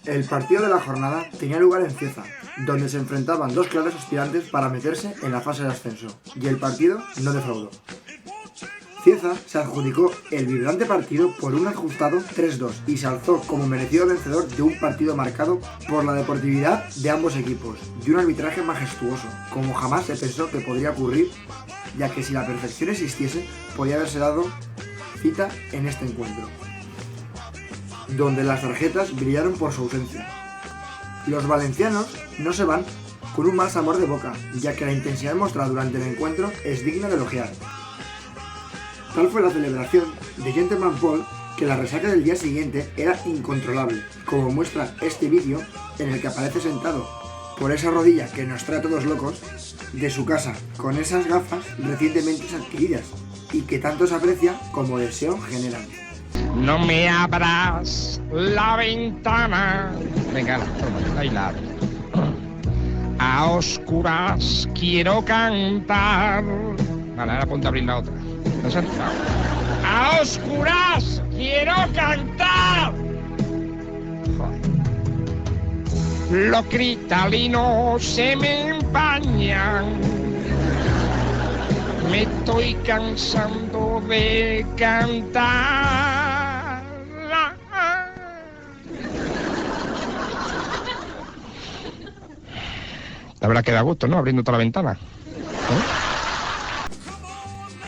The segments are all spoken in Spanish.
El partido de la jornada tenía lugar en Cieza, donde se enfrentaban dos claros aspirantes para meterse en la fase de ascenso, y el partido no defraudó. Cieza se adjudicó el vibrante partido por un ajustado 3-2 y se alzó como merecido vencedor de un partido marcado por la deportividad de ambos equipos y un arbitraje majestuoso, como jamás se pensó que podría ocurrir, ya que si la perfección existiese, podía haberse dado cita en este encuentro, donde las tarjetas brillaron por su ausencia. Los valencianos no se van con un mal sabor de boca, ya que la intensidad mostrada durante el encuentro es digna de elogiar. Tal fue la celebración de Gentleman Paul que la resaca del día siguiente era incontrolable, como muestra este vídeo en el que aparece sentado por esa rodilla que nos trae a todos locos de su casa, con esas gafas recientemente adquiridas y que tanto se aprecia como deseo generan. No me abras la ventana. Venga, ahí la abro. A oscuras quiero cantar. Vale, ahora ponte a abrir la otra. A oscuras quiero cantar. Joder. Los cristalinos se me empañan. Me estoy cansando de cantar. La verdad que da gusto, ¿no? Abriendo toda la ventana.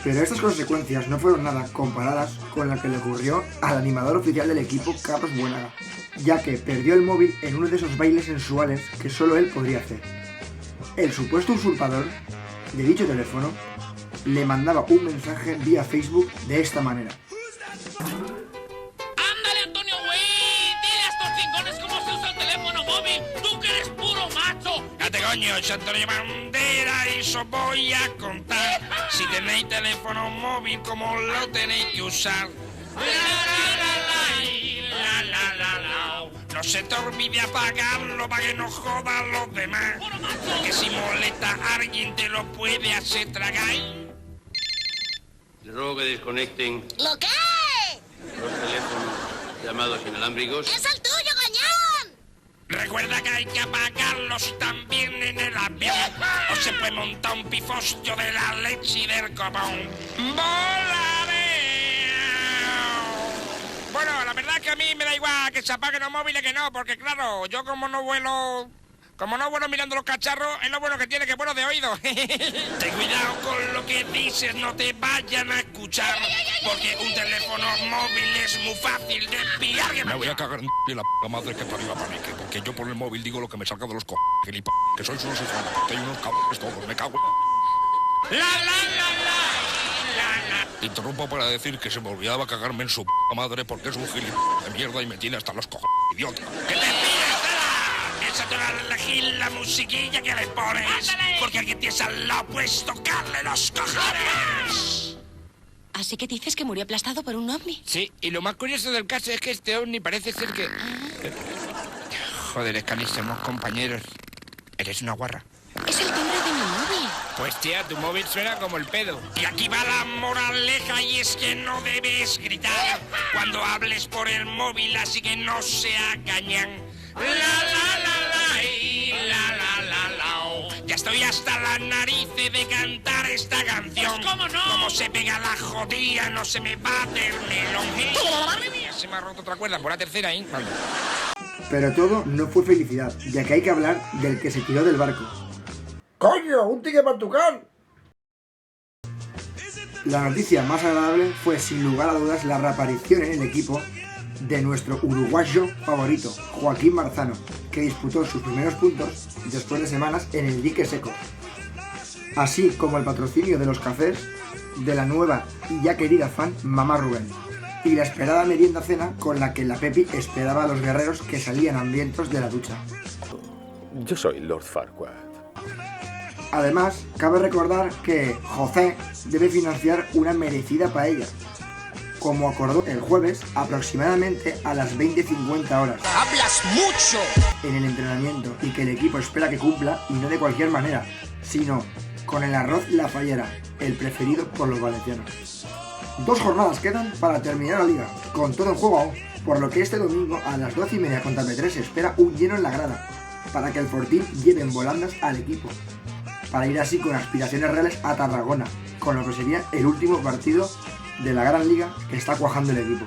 Pero estas consecuencias no fueron nada comparadas con la que le ocurrió al animador oficial del equipo, Carlos Buenaga, ya que perdió el móvil en uno de esos bailes sensuales que solo él podría hacer. El supuesto usurpador de dicho teléfono le mandaba un mensaje vía Facebook de esta manera. ¡Ándale, Antonio, güey! ¡Dile a estos chingones cómo se usa el teléfono móvil! ¡Tú que eres puro macho! ¡Cállate, coño! Soy Antonio Bandera y os voy a contar. Si tenéis teléfono móvil, cómo lo tenéis que usar. No se te olvide apagarlo para que no jodan los demás. Porque si molesta a alguien te lo puede hacer tragar. Les ruego que desconecten ¿Lo qué? los teléfonos llamados inalámbricos. ¡Es el tuyo, gañán! Recuerda que hay que apagarlos también en el avión. O se puede montar un pifostio de la leche y del copón. ¡Volaré! Bueno, la verdad es que a mí me da igual que se apaguen los móviles que no, porque claro, yo como no vuelo mirando los cacharros, es lo bueno que tiene, que bueno de oído. Ten cuidado con lo que dices, no te vayan a escuchar, porque un teléfono móvil es muy fácil de pillar. Me voy a cagar en la p*** madre que parió a Panique, porque yo por el móvil digo lo que me salga de los que sois unos hijos de puta y unos cabrones todos, me cago. Te interrumpo para decir que se me olvidaba cagarme en su p*** madre porque es un gilipollas de mierda y me tiene hasta los cojones, idiota. ¡Que te pides! Esa te va a elegir la musiquilla que le pones. ¡Ándale! Porque alguien tienes al lado pues tocarle los cojones. ¿Así que dices que murió aplastado por un ovni? Sí, y lo más curioso del caso es que este ovni parece ser que... Joder, Scali, somos compañeros. Eres una guarra. Es el timbre de mi móvil. Pues tía, tu móvil suena como el pedo. Y aquí va la moraleja y es que no debes gritar cuando hables por el móvil, así que no sea cañán. Ya estoy hasta la nariz de cantar esta canción. Pues, ¿cómo no? Como se pega la jodía, no se me va del melón. Se me ha roto otra cuerda, por la tercera, ¿eh? Vale. Pero todo no fue felicidad, ya que hay que hablar del que se tiró del barco. ¡Coño! ¡Un ticket para Tucán! La noticia más agradable fue sin lugar a dudas la reaparición en el equipo de nuestro uruguayo favorito, Joaquín Marzano, que disputó sus primeros puntos después de semanas en el dique seco, así como el patrocinio de los cafés de la nueva y ya querida fan Mamá Rubén, y la esperada merienda cena con la que la Pepi esperaba a los guerreros que salían hambrientos de la ducha. Yo soy Lord Farquaad. Además, cabe recordar que José debe financiar una merecida paella, como acordó el jueves aproximadamente a las 20:50 horas. ¡Hablas mucho! En el entrenamiento, y que el equipo espera que cumpla, y no de cualquier manera, sino con el arroz La Fallera, el preferido por los valencianos. 2 jornadas quedan para terminar la liga, con todo en juego aún. por lo que este domingo a las 12:30 contra P3 se espera un lleno en la grada, para que el Fortín lleve en volandas al equipo, para ir así con aspiraciones reales a Tarragona, con lo que sería el último partido de la Gran Liga que está cuajando el equipo.